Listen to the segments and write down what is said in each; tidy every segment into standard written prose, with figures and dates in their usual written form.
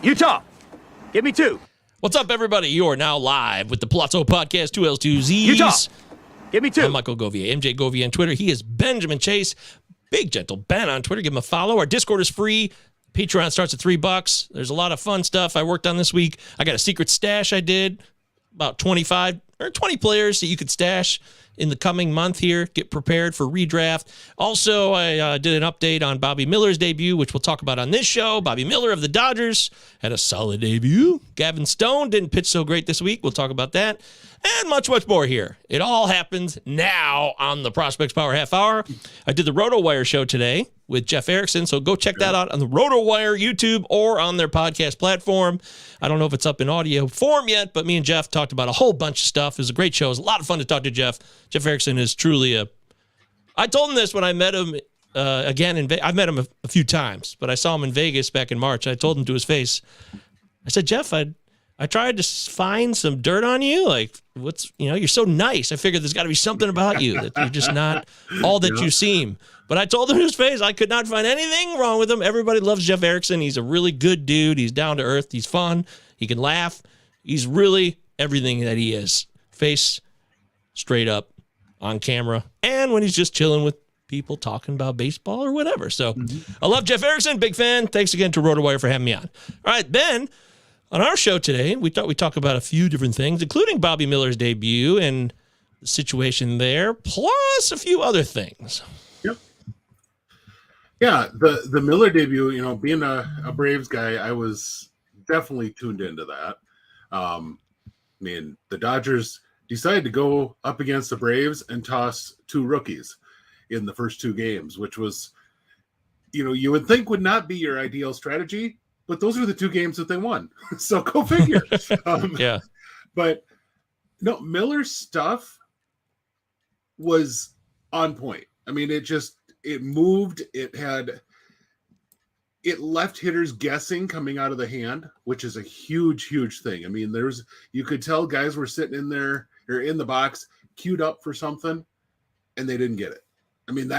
Utah, give me 2. What's up, everybody? You are now live with the Palazzo Podcast, 2Ls2Zs. Utah, give me 2. I'm Michael Govier, MJ Govier on Twitter. He is Benjamin Chase, Big Gentle Ben on Twitter. Give him a follow. Our Discord is free. Patreon starts at $3. There's a lot of fun stuff I worked on this week. I got a secret stash I did, about 25 or 20 players that you could stash in the coming month here. Get prepared for redraft. Also, I did an update on Bobby Miller's debut, which we'll talk about on this show. Bobby Miller of the Dodgers had a solid debut. Gavin Stone didn't pitch so great this week. We'll talk about that. And much, much more here. It all happens now on the Prospects Power Half Hour. I did the RotoWire show today with Jeff Erickson, so go check that out on the RotoWire YouTube or on their podcast platform. I don't know if it's up in audio form yet, but me and Jeff talked about a whole bunch of stuff. It was a great show. It was a lot of fun to talk to Jeff. Jeff Erickson is truly I told him this when I met him again in Vegas. I've met him a few times, but I saw him in Vegas back in March. I told him to his face, I said, Jeff, I tried to find some dirt on you. Like, you're so nice. I figured there's got to be something about you that you're just not all that you seem. But I told him to his face, I could not find anything wrong with him. Everybody loves Jeff Erickson. He's a really good dude. He's down to earth. He's fun. He can laugh. He's really everything that he is. Face straight up on camera. And when he's just chilling with people talking about baseball or whatever. So I love Jeff Erickson. Big fan. Thanks again to RotoWire for having me on. All right, Ben. On our show today, we thought we'd talk about a few different things, including Bobby Miller's debut and the situation there, plus a few other things. Yep. Yeah, the Miller debut, being a Braves guy, I was definitely tuned into that. The Dodgers decided to go up against the Braves and toss 2 rookies in the first 2 games, which was, you would think would not be your ideal strategy. But those were the 2 games that they won. So go figure. Yeah. But no, Miller's stuff was on point. I mean, it moved. It left hitters guessing coming out of the hand, which is a huge, huge thing. I mean, you could tell guys were sitting in there or in the box queued up for something and they didn't get it. I mean,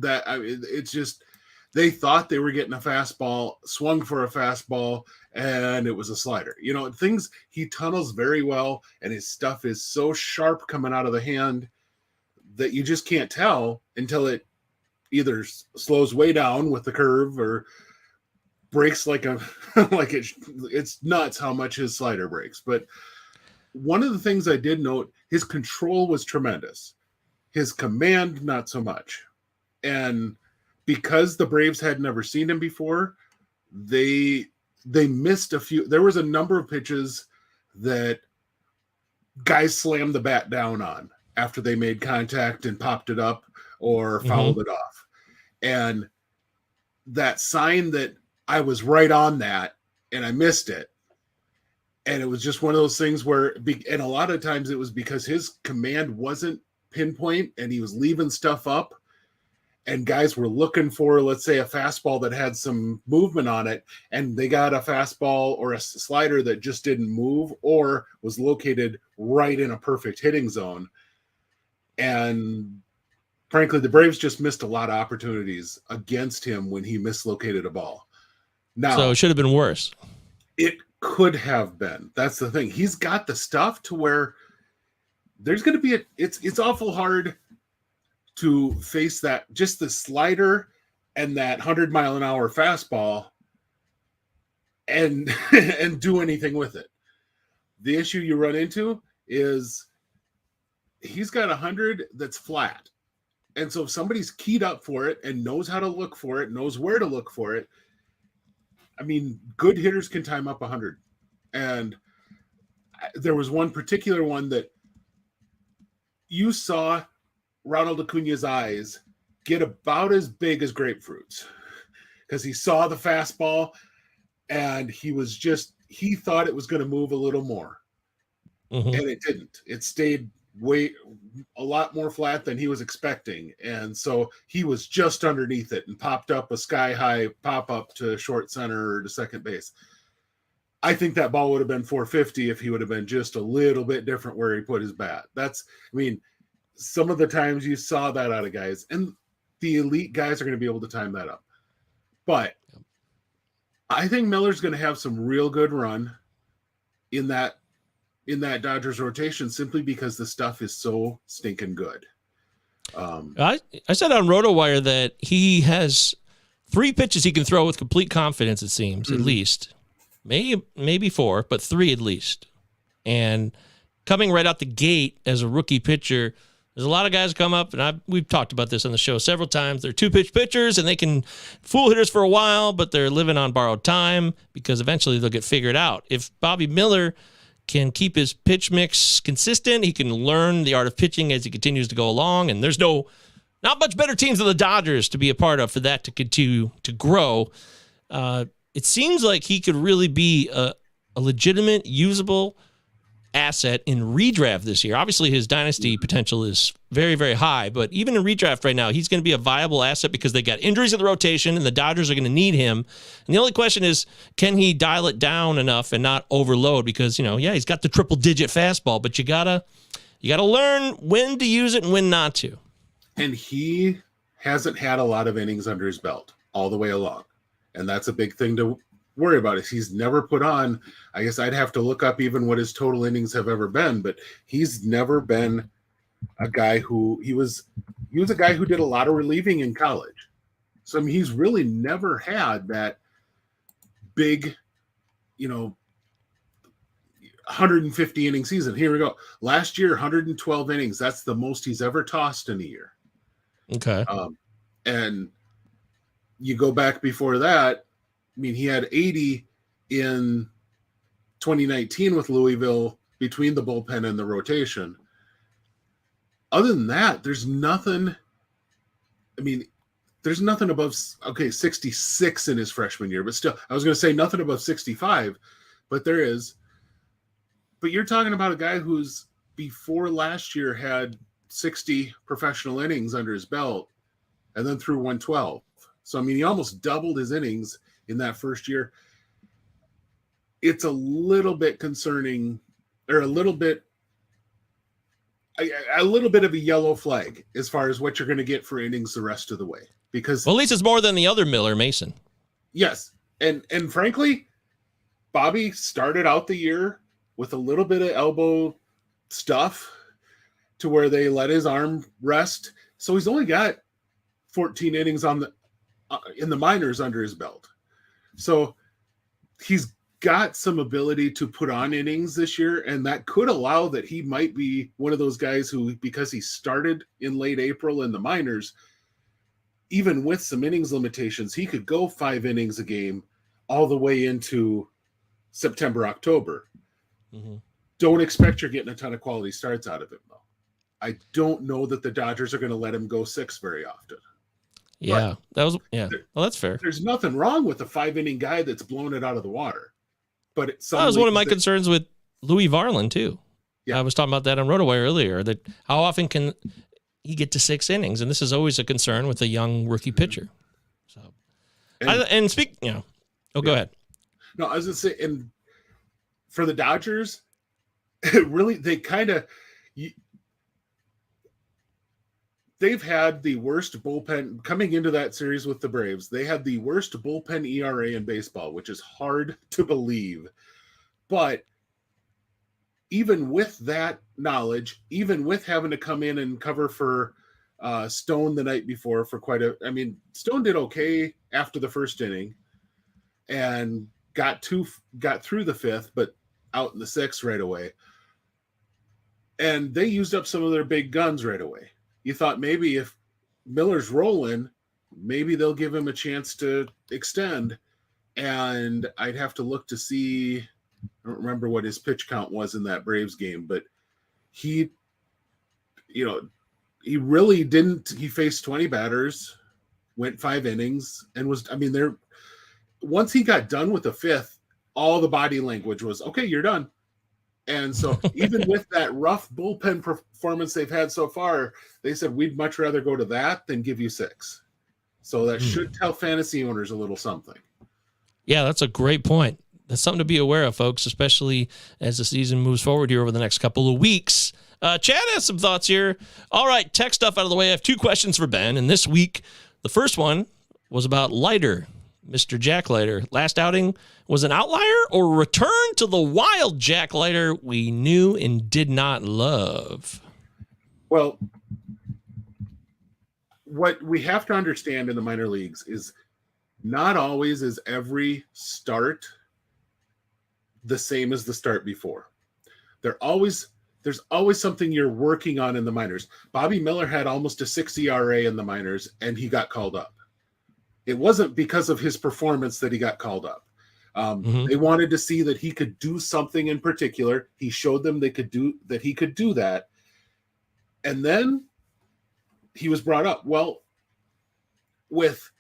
it's just, they thought they were getting a fastball, swung for a fastball, and it was a slider. He tunnels very well, and his stuff is so sharp coming out of the hand that you just can't tell until it either slows way down with the curve or breaks it's nuts how much his slider breaks. But one of the things I did note, his control was tremendous. His command, not so much. And because the Braves had never seen him before, they missed a few. There was a number of pitches that guys slammed the bat down on after they made contact and popped it up or fouled it off. And that sign that I was right on that and I missed it. And it was just one of those things where, and a lot of times it was because his command wasn't pinpoint and he was leaving stuff up. And guys were looking for, let's say, a fastball that had some movement on it, and they got a fastball or a slider that just didn't move or was located right in a perfect hitting zone. And frankly, the Braves just missed a lot of opportunities against him when he mislocated a ball. Now, so it should have been worse. It could have been. That's the thing. He's got the stuff to where there's going to be it's awful hard to face that, just the slider and that 100-mile-an-hour fastball and do anything with it. The issue you run into is he's got 100 that's flat. And so if somebody's keyed up for it and knows how to look for it, knows where to look for it, I mean, good hitters can time up 100. And there was one particular one that you saw Ronald Acuña's eyes get about as big as grapefruits because he saw the fastball and he thought it was going to move a little more. And it didn't. It stayed a lot more flat than he was expecting. And so he was just underneath it and popped up a sky-high pop-up to short center or to second base. I think that ball would have been 450 if he would have been just a little bit different where he put his bat. Some of the times you saw that out of guys, and the elite guys are going to be able to time that up. But I think Miller's going to have some real good run in that Dodgers rotation simply because the stuff is so stinking good. I said on RotoWire that he has 3 pitches he can throw with complete confidence, it seems, at least. Maybe 4, but 3 at least. And coming right out the gate as a rookie pitcher, there's a lot of guys come up, and we've talked about this on the show several times. They're 2-pitch pitchers, and they can fool hitters for a while, but they're living on borrowed time because eventually they'll get figured out. If Bobby Miller can keep his pitch mix consistent, he can learn the art of pitching as he continues to go along, and there's not much better teams than the Dodgers to be a part of for that to continue to grow. It seems like he could really be a legitimate, usable asset in redraft this year. Obviously, his dynasty potential is very, very high, but even in redraft right now, he's going to be a viable asset because they got injuries in the rotation and the Dodgers are going to need him. And the only question is, can he dial it down enough and not overload? Because, he's got the triple-digit fastball, but you gotta learn when to use it and when not to. And he hasn't had a lot of innings under his belt all the way along. And that's a big thing to worry about. Is he's never put on, I guess I'd have to look up even what his total innings have ever been, but he's never been a guy who he was a guy who did a lot of relieving in college. So I mean, he's really never had that big, 150 inning season. Here we go. Last year, 112 innings. That's the most he's ever tossed in a year. Okay. And you go back before that, I mean, he had 80 in 2019 with Louisville between the bullpen and the rotation. Other than that, there's nothing. I mean, there's nothing above, 66 in his freshman year, but still, I was going to say nothing above 65, but there is. But you're talking about a guy who's before last year had 60 professional innings under his belt and then threw 112. So, I mean, he almost doubled his innings in that first year. It's a little bit concerning, or a little bit of a yellow flag as far as what you're going to get for innings the rest of the way. Because, well, at least it's more than the other Miller, Mason. Yes. And frankly, Bobby started out the year with a little bit of elbow stuff to where they let his arm rest. So he's only got 14 innings in the minors under his belt. So he's got some ability to put on innings this year, and that could allow that he might be one of those guys who, because he started in late April in the minors, even with some innings limitations, he could go 5 innings a game all the way into September, October. Mm-hmm. Don't expect you're getting a ton of quality starts out of him, though. I don't know that the Dodgers are going to let him go 6 very often. Yeah, well, that's fair. There's nothing wrong with a 5-inning guy that's blown it out of the water. But that was one of my concerns with Louis Varland, too. Yeah. I was talking about that on RotoWire earlier, that how often can he get to 6 innings? And this is always a concern with a young rookie pitcher. So, go ahead. No, I was going to say, and for the Dodgers, really, they've had the worst bullpen coming into that series with the Braves. They had the worst bullpen ERA in baseball, which is hard to believe. But even with that knowledge, even with having to come in and cover for Stone the night before Stone did okay after the first inning and got through the 5th, but out in the 6th right away. And they used up some of their big guns right away. You thought maybe if Miller's rolling, maybe they'll give him a chance to extend. And I'd have to look to see, I don't remember what his pitch count was in that Braves game, but he really didn't. He faced 20 batters, went 5 innings, and once he got done with the 5th, all the body language was, okay, you're done. And so even with that rough bullpen performance they've had so far, they said, we'd much rather go to that than give you 6. So that should tell fantasy owners a little something. Yeah, that's a great point. That's something to be aware of, folks, especially as the season moves forward here over the next couple of weeks. Chad has some thoughts here. All right, tech stuff out of the way. I have 2 questions for Ben. And this week, the first one was about Leiter, Mr. Jack Leiter. Last outing was an outlier or return to the wild Jack Leiter we knew and did not love? Well, what we have to understand in the minor leagues is not always is every start the same as the start before. There's always something you're working on in the minors. Bobby Miller had almost a 6 ERA in the minors, and he got called up. It wasn't because of his performance that he got called up. They wanted to see that he could do something in particular. He showed them he could do that. And then he was brought up. Well, with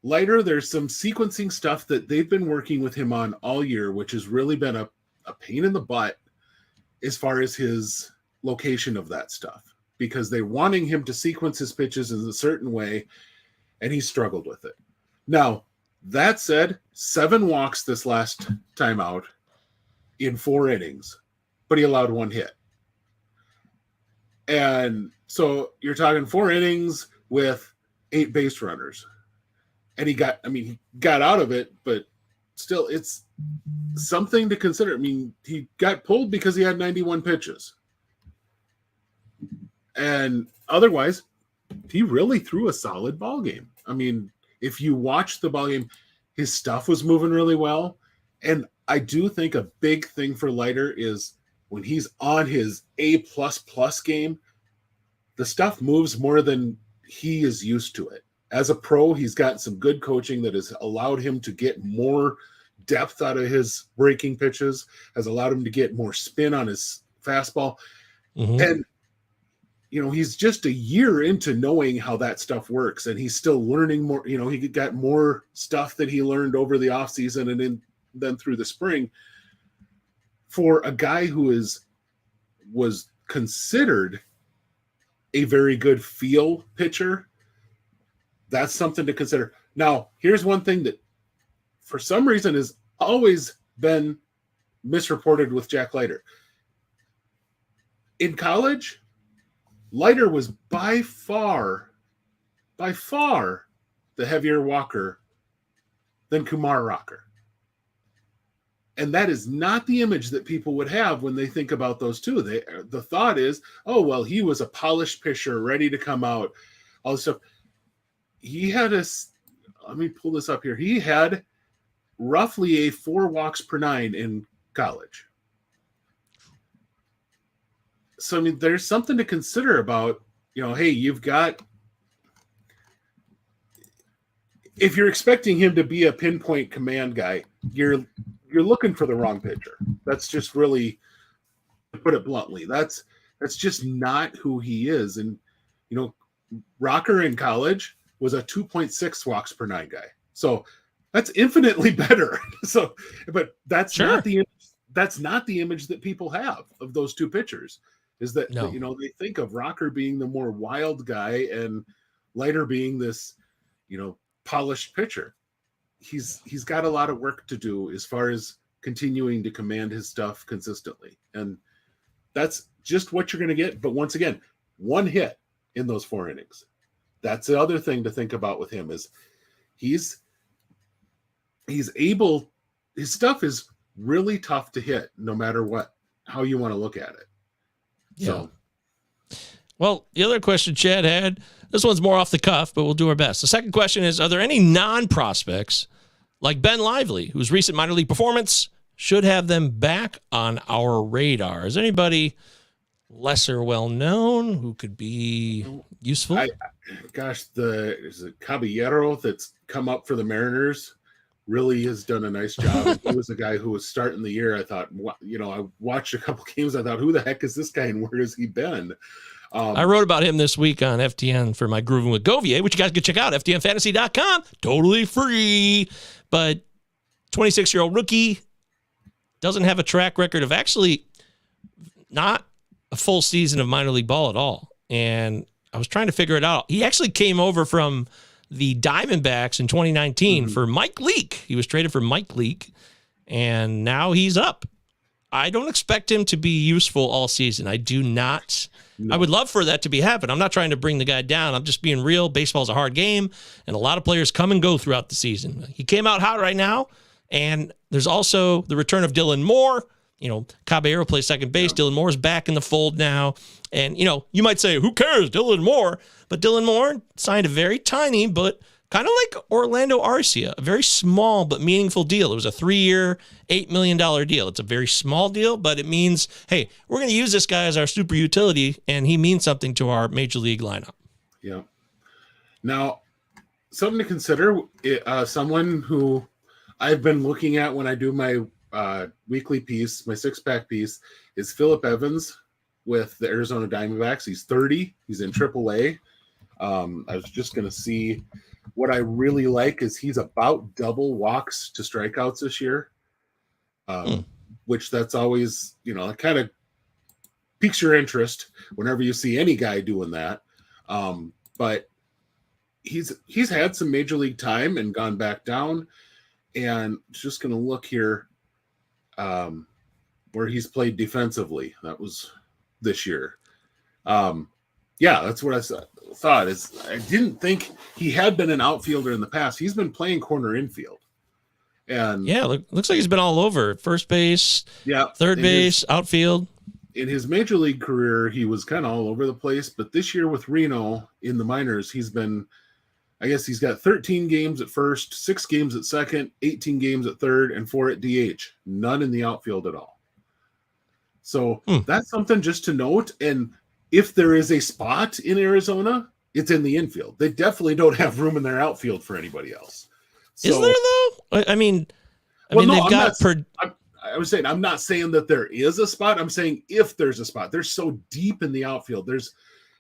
Leiter, there's some sequencing stuff that they've been working with him on all year, which has really been a pain in the butt as far as his location of that stuff, because they're wanting him to sequence his pitches in a certain way, and he struggled with it. Now, that said, 7 walks this last time out in 4 innings, but he allowed 1 hit. And so you're talking 4 innings with 8 base runners. And he got out of it, but still it's something to consider. I mean, he got pulled because he had 91 pitches. And otherwise, he really threw a solid ball game. I mean, if you watch the ball game, his stuff was moving really well. And I do think a big thing for Leiter is when he's on his A++ game, the stuff moves more than he is used to it. As a pro, he's got some good coaching that has allowed him to get more depth out of his breaking pitches, has allowed him to get more spin on his fastball. And he's just a year into knowing how that stuff works, and he's still learning more. He got more stuff that he learned over the offseason and then through the spring. For a guy who was considered a very good feel pitcher, that's something to consider. Now, here's one thing that for some reason has always been misreported with Jack Leiter. In college, Leiter was by far the heavier walker than Kumar Rocker. And that is not the image that people would have when they think about those two. The thought is, oh, well, he was a polished pitcher ready to come out, all this stuff. He had let me pull this up here. He had roughly a 4 walks per 9 in college. So, I mean, there's something to consider about, hey, if you're expecting him to be a pinpoint command guy, you're looking for the wrong pitcher. That's just really, to put it bluntly, that's just not who he is. And, Rocker in college was a 2.6 walks per 9 guy. So that's infinitely better. So, but that's not the image that people have of those two pitchers. Is that, they think of Rocker being the more wild guy and Leiter being this, polished pitcher. He's got a lot of work to do as far as continuing to command his stuff consistently. And that's just what you're going to get. But once again, 1 hit in those 4 innings. That's the other thing to think about with him is he's able, his stuff is really tough to hit no matter how you want to look at it. Yeah. So, well, the other question Chad had, this one's more off the cuff, but we'll do our best. The second question is, are there any non-prospects like Ben Lively, whose recent minor league performance should have them back on our radar? Is there anybody lesser well-known who could be useful? Is it Caballero that's come up for the Mariners? Really has done a nice job. He was a guy who was starting the year. I thought, I watched a couple games. I thought, who the heck is this guy and where has he been? I wrote about him this week on FTN for my Grooving with Govier, which you guys can check out, ftnfantasy.com, totally free. But 26-year-old rookie, doesn't have a track record of actually not a full season of minor league ball at all. And I was trying to figure it out. He actually came over from the Diamondbacks in 2019 for Mike Leake. He was traded for Mike Leake, and now he's up. I don't expect him to be useful all season. I do not. No. I would love for that to be happen. I'm not trying to bring the guy down. I'm just being real. Baseball's a hard game, and a lot of players come and go throughout the season. He came out hot right now, and there's also the return of Dylan Moore. Caballero plays second base. Yeah. Dylan Moore's back in the fold now. And, you might say, who cares, Dylan Moore? But Dylan Moore signed a very tiny, but kind of like Orlando Arcia, a very small but meaningful deal. It was a 3-year, $8 million deal. It's a very small deal, but it means, hey, we're going to use this guy as our super utility, and he means something to our major league lineup. Yeah. Now, something to consider, someone who I've been looking at when I do my weekly piece, my 6-pack piece, is Phillip Evans with the Arizona Diamondbacks. He's 30. He's in AAA. I was just going to see what I really like is he's about double walks to strikeouts this year, which that's always, it kind of piques your interest whenever you see any guy doing that. But he's had some major league time and gone back down, and just going to look here where he's played defensively. That was this year. That's what I thought. Is I didn't think he had been an outfielder in the past. He's been playing corner infield. And looks like he's been all over. First base, third base, outfield. In his major league career, he was kind of all over the place. But this year with Reno in the minors, he's been, I guess he's got 13 games at first, 6 games at second, 18 games at third, and 4 at DH. None in the outfield at all. So that's something just to note. And if there is a spot in Arizona, it's in the infield. They definitely don't have room in their outfield for anybody else. So, is there though? I mean, I was saying, I'm not saying that there is a spot. I'm saying if there's a spot, they're so deep in the outfield.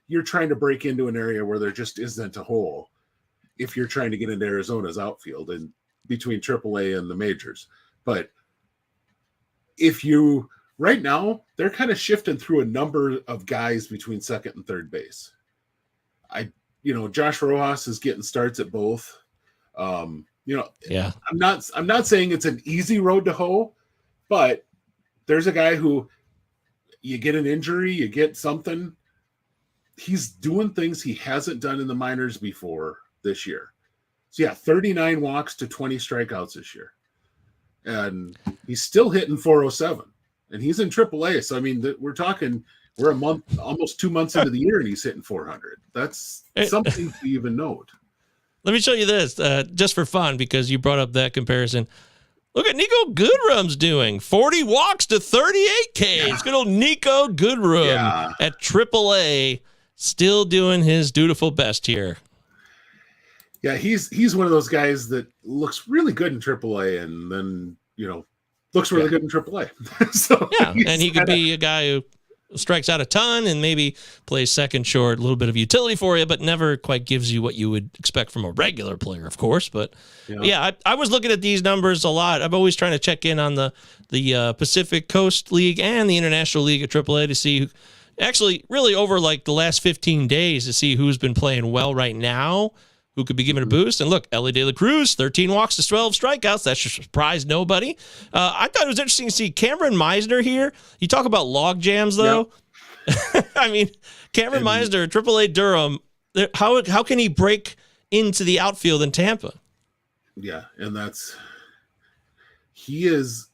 You're trying to break into an area where there just isn't a hole. If you're trying to get into Arizona's outfield and between AAA and the majors, but right now they're kind of shifting through a number of guys between second and third base. Josh Rojas is getting starts at both. I'm not saying it's an easy road to hoe, but there's a guy who you get an injury, you get something. He's doing things he hasn't done in the minors before this year. So 39 walks to 20 strikeouts this year. And he's still hitting 407. And he's in AAA. So, I mean, we're a month, almost 2 months into the year, and he's hitting 400. That's something to even note. Let me show you this just for fun, because you brought up that comparison. Look at Nico Goodrum's doing 40 walks to 38 Ks. Yeah. Good old Nico Goodrum at AAA, still doing his dutiful best here. Yeah, he's one of those guys that looks really good in AAA, and then looks really good in AAA. So and he could be a guy who strikes out a ton and maybe plays second short, a little bit of utility for you, but never quite gives you what you would expect from a regular player, of course. But I was looking at these numbers a lot. I'm always trying to check in on the Pacific Coast League and the International League at AAA to see, actually really over like the last 15 days, to see who's been playing well right now, who could be given a boost. And look, Ellie De La Cruz, 13 walks to 12 strikeouts. That should surprise nobody. I thought it was interesting to see Cameron Meisner here. You talk about log jams, though. Yep. I mean, Cameron Meisner, AAA Durham, how can he break into the outfield in Tampa? Yeah, and he is,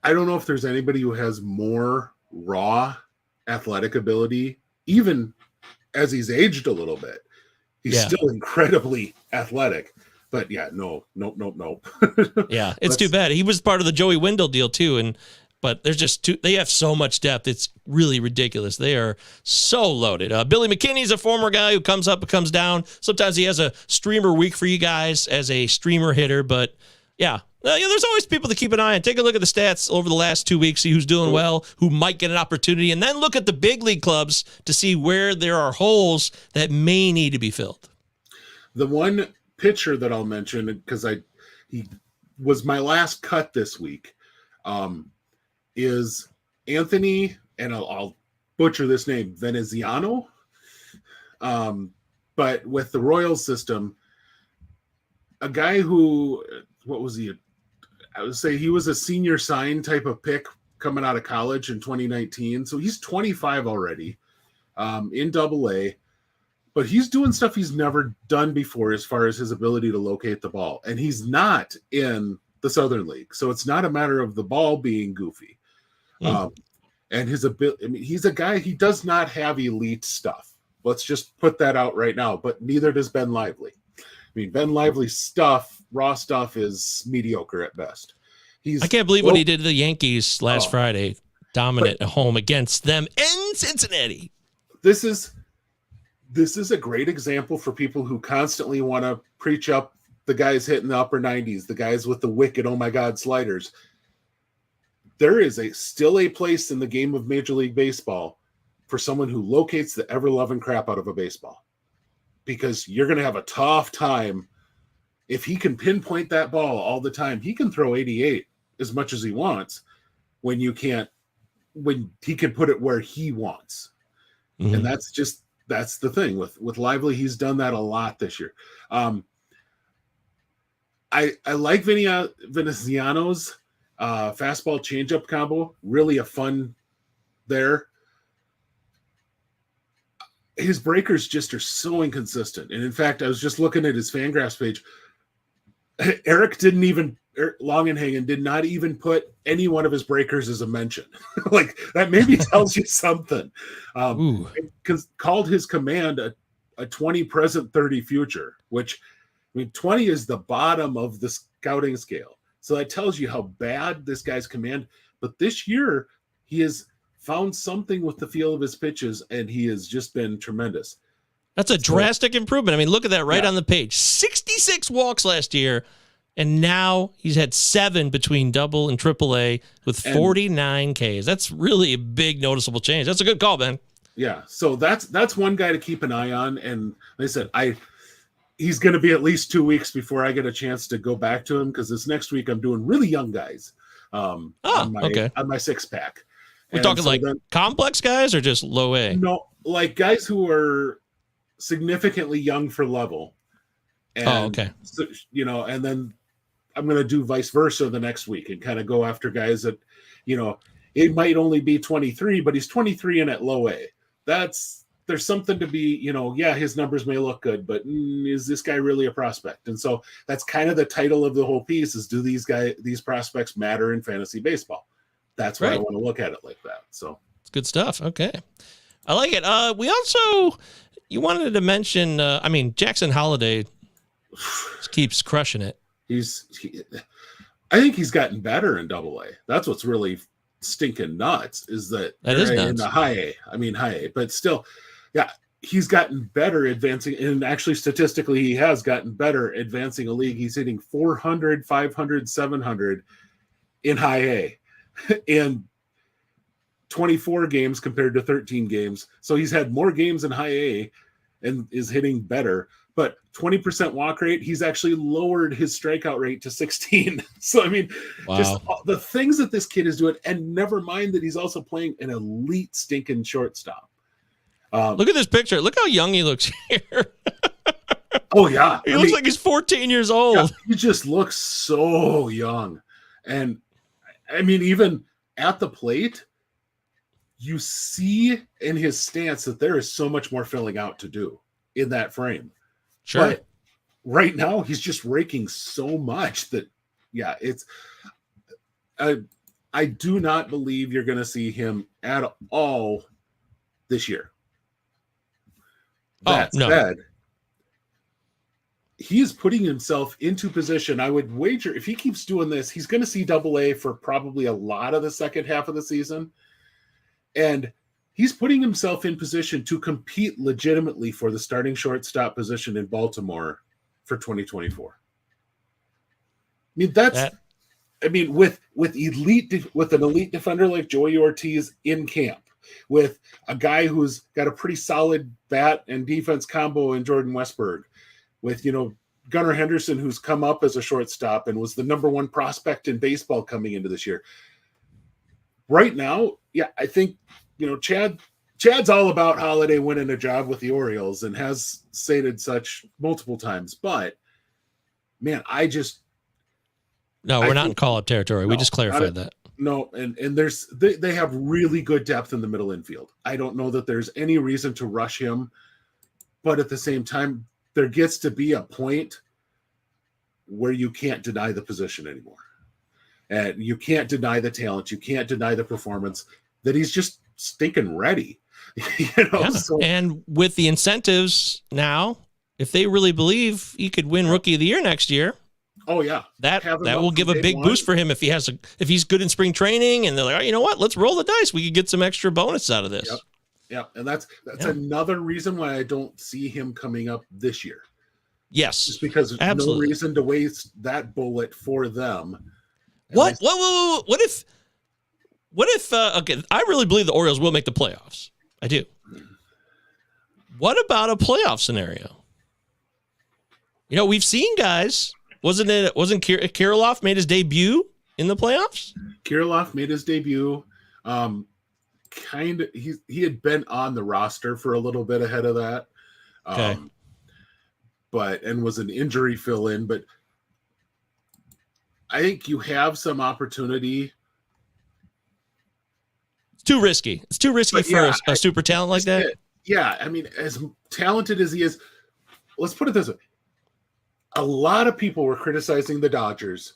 I don't know if there's anybody who has more raw athletic ability, even as he's aged a little bit. He's still incredibly athletic, but no. Yeah, it's too bad. He was part of the Joey Wendell deal too, but there's just they have so much depth. It's really ridiculous. They are so loaded. Billy McKinney's a former guy who comes up and comes down. Sometimes he has a streamer week for you guys as a streamer hitter, but there's always people to keep an eye on. Take a look at the stats over the last 2 weeks, see who's doing well, who might get an opportunity, and then look at the big league clubs to see where there are holes that may need to be filled. The one pitcher that I'll mention, because he was my last cut this week, is Anthony, and I'll butcher this name, Veneziano. But with the Royals system, a guy who, what was he? I would say he was a senior sign type of pick coming out of college in 2019. So he's 25 already, in Double-A. But he's doing stuff he's never done before as far as his ability to locate the ball. And he's not in the Southern League. So it's not a matter of the ball being goofy. And his ability, I mean, he's a guy, he does not have elite stuff. Let's just put that out right now. But neither does Ben Lively. I mean, Ben Lively's stuff, raw stuff, is mediocre at best. I can't believe what he did to the Yankees last Friday. Dominant at home against them in Cincinnati. This is a great example for people who constantly want to preach up the guys hitting the upper 90s, the guys with the wicked, oh my God, sliders. There is still a place in the game of Major League Baseball for someone who locates the ever-loving crap out of a baseball. Because you're going to have a tough time. If he can pinpoint that ball all the time, he can throw 88 as much as he wants when he can put it where he wants. Mm-hmm. And that's the thing with Lively. He's done that a lot this year. I like Veneziano's fastball changeup combo. Really a fun there. His breakers just are so inconsistent. And in fact, I was just looking at his Fangraphs page. Eric Longenhagen did not even put any one of his breakers as a mention. Like, that maybe tells you something. Called his command a 20 present, 30 future, which, I mean, 20 is the bottom of the scouting scale. So that tells you how bad this guy's command. But this year, he has found something with the feel of his pitches, and he has just been tremendous. That's a drastic improvement. I mean, look at that right on the page. 66 walks last year, and now he's had 7 between double and triple A with 49 Ks. That's really a big noticeable change. That's a good call, Ben. Yeah, so that's one guy to keep an eye on. And like I said, he's going to be at least 2 weeks before I get a chance to go back to him, because this next week I'm doing really young guys on my six-pack. We're talking complex guys or just low A? No, like guys who are significantly young for level. And, so, and then I'm going to do vice versa the next week and kind of go after guys that, it might only be 23, but he's 23 and at low A. There's something to be, his numbers may look good, but is this guy really a prospect? And so that's kind of the title of the whole piece is, do these prospects matter in fantasy baseball? That's why I want to look at it like that. So it's good stuff. Okay. I like it. You wanted to mention, Jackson Holliday keeps crushing it. I think he's gotten better in Double-A. That's what's really stinking nuts is that is nuts. In the high A, but still, he's gotten better advancing. And actually, statistically, he has gotten better advancing a league. He's hitting 400, 500, 700 in high A in 24 games compared to 13 games. So he's had more games in high A and is hitting better. But 20% walk rate, he's actually lowered his strikeout rate to 16. So, just the things that this kid is doing, and never mind that he's also playing an elite stinking shortstop. Look at this picture. Look how young he looks here. Oh, yeah. He looks like he's 14 years old. Yeah, he just looks so young. And, even at the plate, you see in his stance that there is so much more filling out to do in that frame. Sure. But right now, he's just raking so much that, it's. I do not believe you're going to see him at all this year. That said, he is putting himself into position. I would wager if he keeps doing this, he's going to see Double-A for probably a lot of the second half of the season. And he's putting himself in position to compete legitimately for the starting shortstop position in Baltimore for 2024. With an elite defender like Joey Ortiz in camp, with a guy who's got a pretty solid bat and defense combo in Jordan Westberg, with, Gunnar Henderson, who's come up as a shortstop and was the number 1 prospect in baseball coming into this year. Right now, I think, Chad's all about Holliday winning a job with the Orioles and has stated such multiple times. But, man, No, we're not in call-up territory. We just clarified that. No, and they have really good depth in the middle infield. I don't know that there's any reason to rush him, but at the same time, there gets to be a point where you can't deny the position anymore. And you can't deny the talent. You can't deny the performance, that he's just stinking ready. So, and with the incentives now, if they really believe he could win Rookie of the Year next year, oh yeah, that will give a big boost for him if he's good in spring training, and they're like, oh, you know what, let's roll the dice. We could get some extra bonus out of this. Yep. And that's another reason why I don't see him coming up this year. Yes, just because there's no reason to waste that bullet for them. What if? Okay, I really believe the Orioles will make the playoffs. I do. What about a playoff scenario? We've seen guys. Wasn't Kirilloff made his debut in the playoffs? Kirilloff made his debut. He had been on the roster for a little bit ahead of that. Okay. And was an injury fill-in, but I think you have some opportunity. It's too risky. It's too risky for a super talent like that. Yeah, I mean, as talented as he is, let's put it this way. A lot of people were criticizing the Dodgers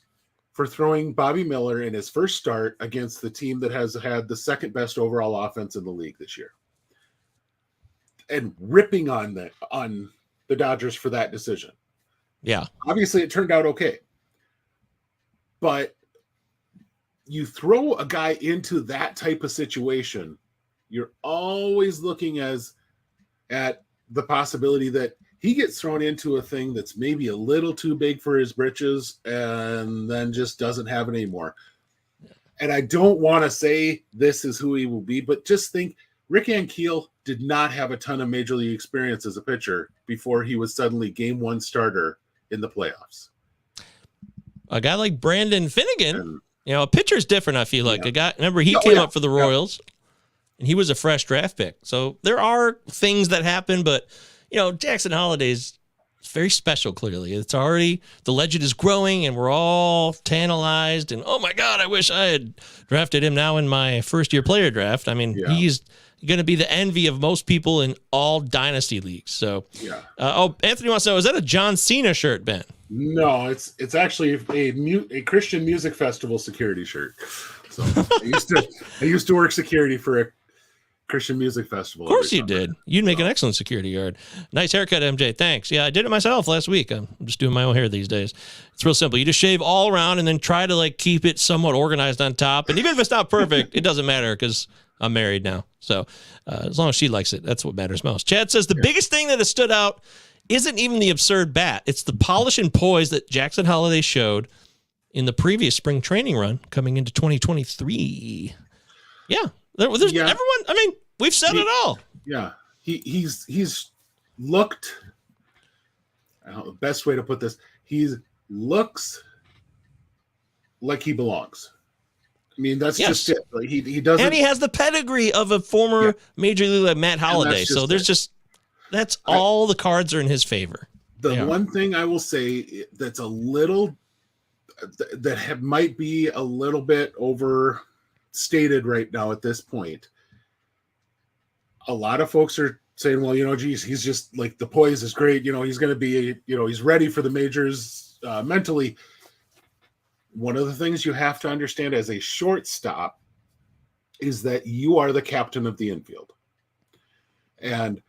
for throwing Bobby Miller in his first start against the team that has had the second best overall offense in the league this year, and ripping on the Dodgers for that decision. Yeah. Obviously, it turned out okay. But you throw a guy into that type of situation, you're always looking at the possibility that he gets thrown into a thing that's maybe a little too big for his britches and then just doesn't have it anymore. And I don't want to say this is who he will be, but just think Rick Ankiel did not have a ton of major league experience as a pitcher before he was suddenly game one starter in the playoffs. A guy like Brandon Finnegan, a pitcher's different, I feel like. A guy, remember, he came up for the Royals, and he was a fresh draft pick. So there are things that happen, but, Jackson Holliday's very special, clearly. It's already, the legend is growing, and we're all tantalized, and, oh, my God, I wish I had drafted him now in my first-year player draft. I mean, he's going to be the envy of most people in all dynasty leagues. So, Anthony wants to know, is that a John Cena shirt, Ben? No, it's actually a Christian music festival security shirt. So I used to work security for a Christian music festival. Of course you did. You'd make an excellent security guard. Nice haircut, MJ. Thanks. Yeah, I did it myself last week. I'm just doing my own hair these days. It's real simple. You just shave all around and then try to keep it somewhat organized on top. And even if it's not perfect, it doesn't matter because I'm married now. So as long as she likes it, that's what matters most. Chad says the biggest thing that has stood out isn't even the absurd bat. It's the polish and poise that Jackson Holliday showed in the previous spring training run coming into 2023. Yeah. There's everyone. I mean, we've said it all. Yeah. He's looked, the best way to put this, he looks like he belongs. I mean, that's just it. Like he doesn't. And he has the pedigree of a former major league like Matt Holliday. So there's that's all the cards are in his favor. The one thing I will say that's a little might be a little bit overstated right now at this point. A lot of folks are saying, well, geez, he's just like the poise is great. He's going to be, he's ready for the majors mentally. One of the things you have to understand as a shortstop is that you are the captain of the infield. And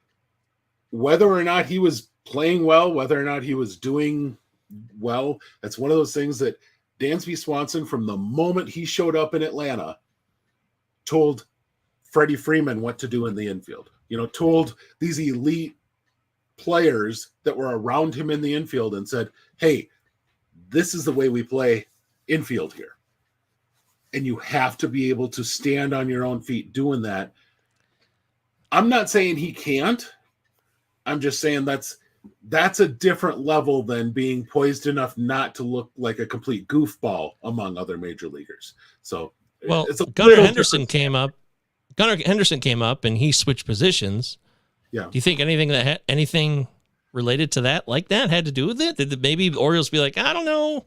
whether or not he was playing well, whether or not he was doing well, that's one of those things that Dansby Swanson, from the moment he showed up in Atlanta, told Freddie Freeman what to do in the infield. Told these elite players that were around him in the infield and said, hey, this is the way we play infield here. And you have to be able to stand on your own feet doing that. I'm not saying he can't. I'm just saying that's a different level than being poised enough not to look like a complete goofball among other major leaguers. So, Gunnar Henderson came up. Gunnar Henderson came up and he switched positions. Yeah. Do you think anything related to that like that had to do with it? Did maybe the Orioles be like, I don't know,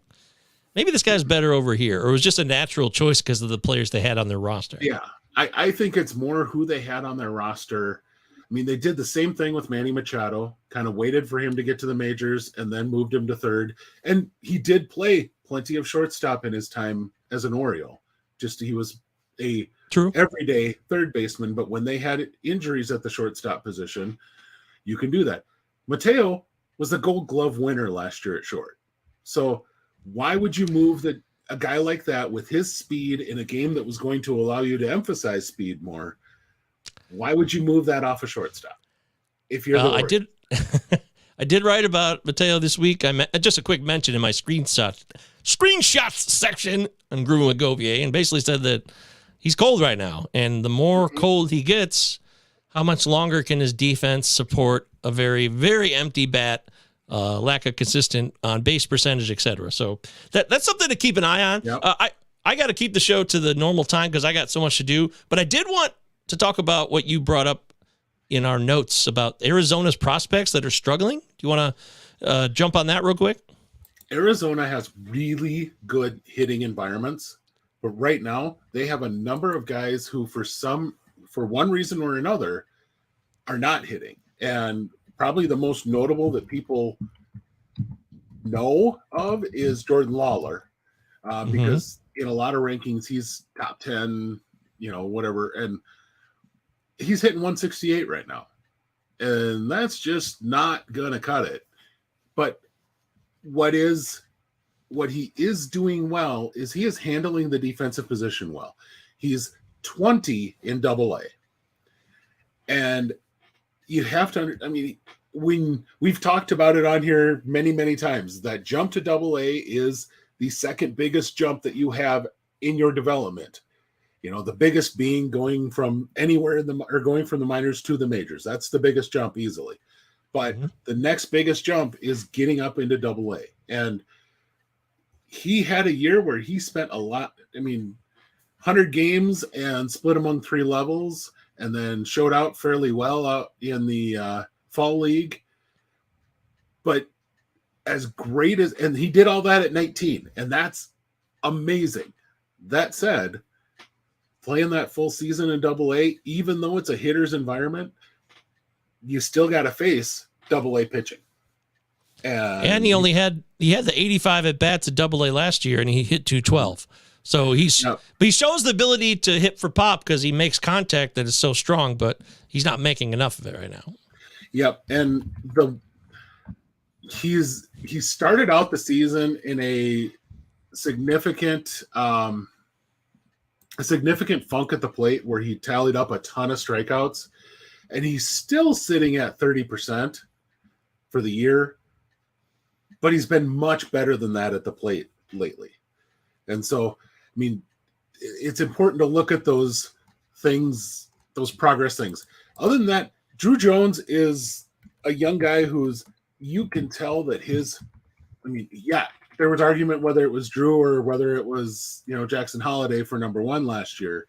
maybe this guy's better over here, or it was just a natural choice because of the players they had on their roster. Yeah, I think it's more who they had on their roster. I mean, they did the same thing with Manny Machado, kind of waited for him to get to the majors and then moved him to third. And he did play plenty of shortstop in his time as an Oriole. Just he was a everyday third baseman, but when they had injuries at the shortstop position, you can do that. Mateo was the Gold Glove winner last year at short. So why would you move a guy like that with his speed in a game that was going to allow you to emphasize speed more? Why would you move that off a shortstop? If you're I did write about Mateo this week. Just a quick mention in my screenshots section on Groovin' with Govier, and basically said that he's cold right now, and the more cold he gets, how much longer can his defense support a very, very empty bat, lack of consistent on base percentage, etc. So that's something to keep an eye on. Yep. I got to keep the show to the normal time because I got so much to do, but I did want to talk about what you brought up in our notes about Arizona's prospects that are struggling. Do you want to jump on that real quick? Arizona has really good hitting environments, but right now they have a number of guys who for one reason or another are not hitting. And probably the most notable that people know of is Jordan Lawler, because in a lot of rankings, he's top 10, whatever. And he's hitting 168 right now. And that's just not going to cut it. But what he is doing well is he is handling the defensive position well. He's 20 in Double-A. And you have to, when we've talked about it on here many, many times, that jump to Double-A is the second biggest jump that you have in your development. The biggest being going from anywhere going from the minors to the majors. That's the biggest jump easily. But the next biggest jump is getting up into Double-A. And he had a year where he spent a lot, 100 games and split among 3 levels, and then showed out fairly well out in the fall league. But as great as, and he did all that at 19, and that's amazing. That said, playing that full season in Double-A, even though it's a hitter's environment, you still got to face Double-A pitching. And he had the 85 at bats at Double-A last year, and he hit 212. So but he shows the ability to hit for pop because he makes contact that is so strong, but he's not making enough of it right now. Yep, and he started out the season in a significant funk at the plate where he tallied up a ton of strikeouts, and he's still sitting at 30% for the year, but he's been much better than that at the plate lately. And so, it's important to look at those things, those progress things. Other than that, Drew Jones is a young guy you can tell that there was argument whether it was Drew or whether it was, Jackson Holliday for number 1 last year.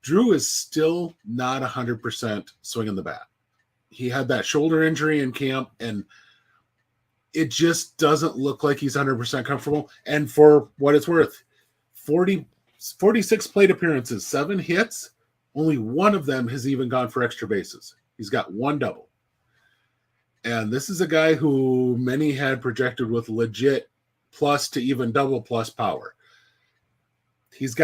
Drew is still not 100% swinging the bat. He had that shoulder injury in camp, and it just doesn't look like he's 100% comfortable. And for what it's worth, 46 plate appearances, 7 hits, only 1 of them has even gone for extra bases. He's got 1 double. And this is a guy who many had projected with legit plus to even double plus power. He's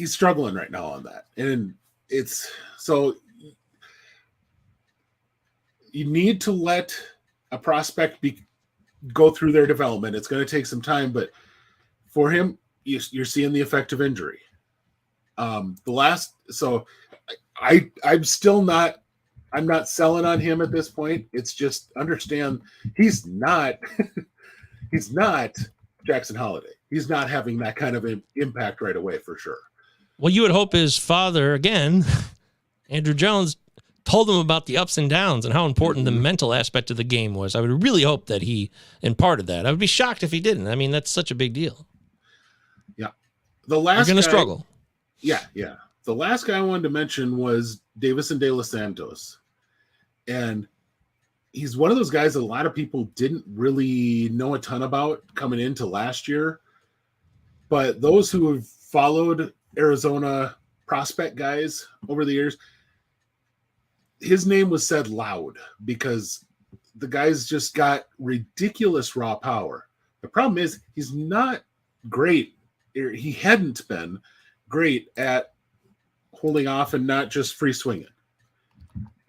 struggling right now on that. And so you need to let a prospect go through their development. It's going to take some time, but for him, you're seeing the effect of injury. I'm not selling on him at this point. It's just understand he's not Jackson Holliday. He's not having that kind of impact right away for sure. Well, you would hope his father, again, Andrew Jones, told him about the ups and downs and how important the mental aspect of the game was. I would really hope that he imparted that. I would be shocked if he didn't. That's such a big deal. Yeah. You're going to struggle. Yeah. The last guy I wanted to mention was Davison De Los Santos. And he's one of those guys that a lot of people didn't really know a ton about coming into last year. But those who have followed Arizona prospect guys over the years, his name was said loud because the guy's just got ridiculous raw power. The problem is he's not great. He hadn't been great at holding off and not just free swinging.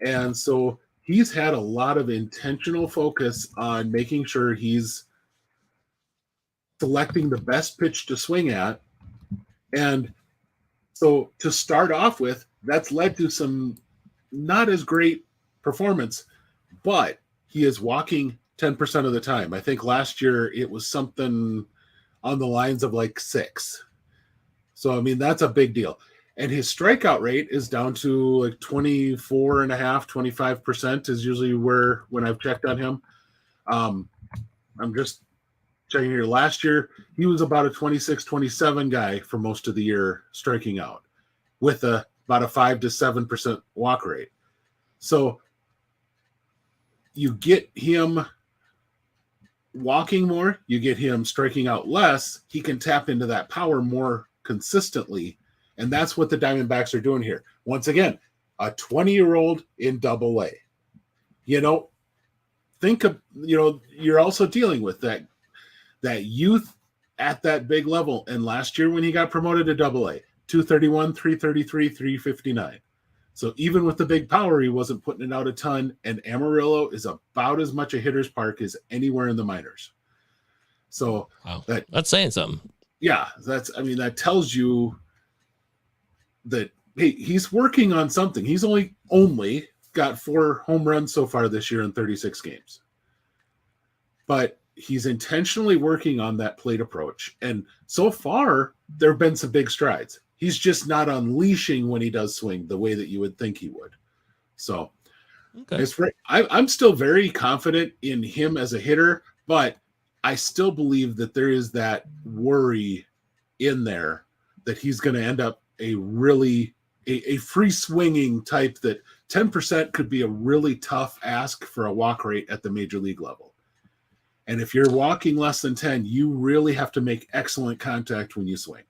And so he's had a lot of intentional focus on making sure he's selecting the best pitch to swing at. And so to start off with, that's led to some not as great performance, but he is walking 10% of the time. I think last year it was something on the lines of like 6. So, I mean, that's a big deal. And his strikeout rate is down to like 24.5, 25% is usually when I've checked on him. I'm just checking here. Last year, he was about a 26, 27 guy for most of the year striking out with about a 5 to 7% walk rate. So you get him walking more, you get him striking out less, he can tap into that power more consistently. And that's what the Diamondbacks are doing here. Once again, a 20-year-old in Double-A. Think of, you're also dealing with that youth at that big level. And last year when he got promoted to Double-A, 231, 333, 359. So even with the big power, he wasn't putting it out a ton. And Amarillo is about as much a hitter's park as anywhere in the minors. So wow, that's saying something. Yeah, that tells you that, hey, he's working on something. He's only got 4 home runs so far this year in 36 games. But he's intentionally working on that plate approach. And so far, there have been some big strides. He's just not unleashing when he does swing the way that you would think he would. So okay. I'm still very confident in him as a hitter, but I still believe that there is that worry in there that he's going to end up a free swinging type, that 10% could be a really tough ask for a walk rate at the major league level. And if you're walking less than 10, you really have to make excellent contact when you swing.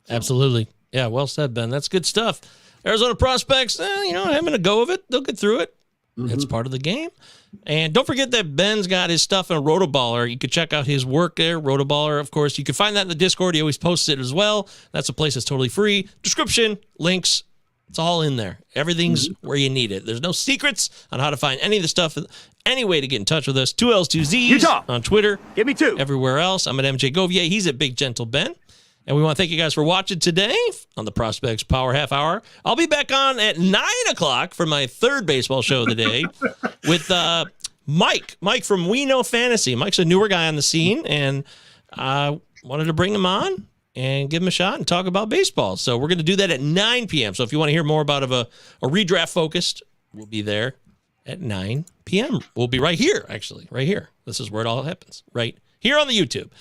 Absolutely. Yeah, well said, Ben. That's good stuff. Arizona prospects, having a go of it. They'll get through it. Mm-hmm. It's part of the game. And don't forget that Ben's got his stuff on Rotoballer. You could check out his work there. Rotoballer, of course. You can find that in the Discord. He always posts it as well. That's a place that's totally free. Description, links, it's all in there. Everything's where you need it. There's no secrets on how to find any of the stuff. Any way to get in touch with us. 2 L's, 2 Z's Utah. On Twitter. Give me 2. Everywhere else. I'm at MJ Govier. He's at Big Gentle Ben. And we want to thank you guys for watching today on the Prospects Power Half Hour. I'll be back on at 9 o'clock for my 3rd baseball show of the day with Mike from We Know Fantasy. Mike's a newer guy on the scene, and I wanted to bring him on and give him a shot and talk about baseball. So we're going to do that at 9 p.m. So if you want to hear more about a redraft focused, we'll be there at 9 p.m. We'll be right here, actually, right here. This is where it all happens, right here on the YouTube.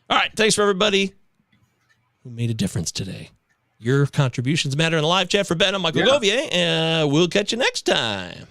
All right, thanks for everybody who made a difference today. Your contributions matter in the live chat. For Ben, I'm Michael Govier, and we'll catch you next time.